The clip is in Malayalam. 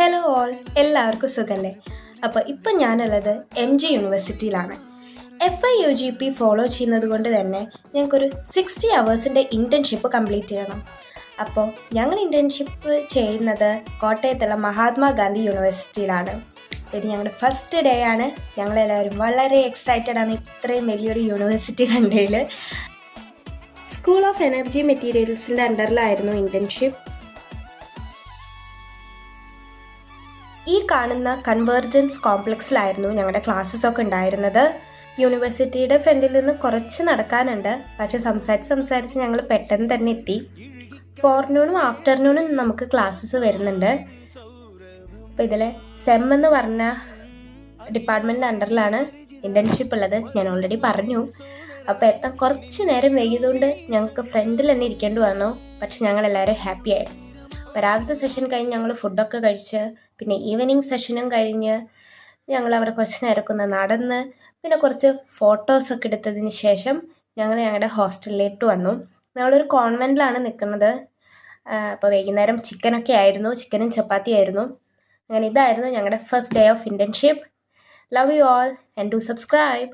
ഹലോ ഓൾ, എല്ലാവർക്കും സുഖല്ലേ? അപ്പോൾ ഇപ്പം ഞാനുള്ളത് MG യൂണിവേഴ്സിറ്റിയിലാണ്. FIUGP ഫോളോ ചെയ്യുന്നത് കൊണ്ട് തന്നെ ഞങ്ങൾക്കൊരു 60 അവേഴ്സിൻ്റെ ഇൻറ്റേൺഷിപ്പ് കംപ്ലീറ്റ് ചെയ്യണം. അപ്പോൾ ഞങ്ങൾ ഇൻറ്റേൺഷിപ്പ് ചെയ്യുന്നത് കോട്ടയത്തുള്ള മഹാത്മാഗാന്ധി യൂണിവേഴ്സിറ്റിയിലാണ്. ഇത് ഞങ്ങളുടെ ഫസ്റ്റ് ഡേ ആണ്. ഞങ്ങളെല്ലാവരും വളരെ എക്സൈറ്റഡ് ആണ് ഇത്രയും വലിയൊരു യൂണിവേഴ്സിറ്റി കണ്ടതിൽ. സ്കൂൾ ഓഫ് എനർജി മെറ്റീരിയൽസിൻ്റെ അണ്ടറിലായിരുന്നു ഇൻറ്റേൺഷിപ്പ്. ഈ കാണുന്ന കൺവേർജൻസ് കോംപ്ലക്സിലായിരുന്നു ഞങ്ങളുടെ ക്ലാസ്സസ് ഒക്കെ ഉണ്ടായിരുന്നത്. യൂണിവേഴ്സിറ്റിയുടെ ഫ്രണ്ടിൽ നിന്ന് കുറച്ച് നടക്കാനുണ്ട്, പക്ഷെ സംസാരിച്ച് ഞങ്ങൾ പെട്ടെന്ന് തന്നെ എത്തി. ഫോർനൂണും ആഫ്റ്റർനൂണും നമുക്ക് ക്ലാസ്സസ് വരുന്നുണ്ട്. അപ്പോൾ ഇതിൽ സെം എന്ന് പറഞ്ഞ ഡിപ്പാർട്ട്മെൻറ്റിൻ്റെ അണ്ടറിലാണ് ഇൻറ്റേൺഷിപ്പ് ഉള്ളത്. ഞാൻ ഓൾറെഡി പറഞ്ഞു. അപ്പോൾ എത്താൻ കുറച്ച് നേരം വൈകിയതുകൊണ്ട് ഞങ്ങൾക്ക് ഫ്രണ്ടിൽ തന്നെ ഇരിക്കേണ്ടി വന്നു. പക്ഷെ ഞങ്ങളെല്ലാവരും ഹാപ്പി ആയിരുന്നു. അപ്പോൾ രാവിലത്തെ സെഷൻ കഴിഞ്ഞ് ഞങ്ങൾ ഫുഡൊക്കെ കഴിച്ച് പിന്നെ ഈവനിങ് സെഷനും കഴിഞ്ഞ് ഞങ്ങൾ അവിടെ കുറച്ച് നേരമൊക്കെ ഒന്ന് നടന്ന് പിന്നെ കുറച്ച് ഫോട്ടോസൊക്കെ എടുത്തതിന് ശേഷം ഞങ്ങൾ ഞങ്ങളുടെ ഹോസ്റ്റലിലേക്ക് വന്നു. ഞങ്ങളൊരു കോൺവെൻറ്റിലാണ് നിൽക്കുന്നത്. അപ്പോൾ വൈകുന്നേരം ചിക്കനൊക്കെ ആയിരുന്നു, ചിക്കനും ചപ്പാത്തി ആയിരുന്നു. അങ്ങനെ ഇതായിരുന്നു ഞങ്ങളുടെ first day of internship. Love you all and do subscribe.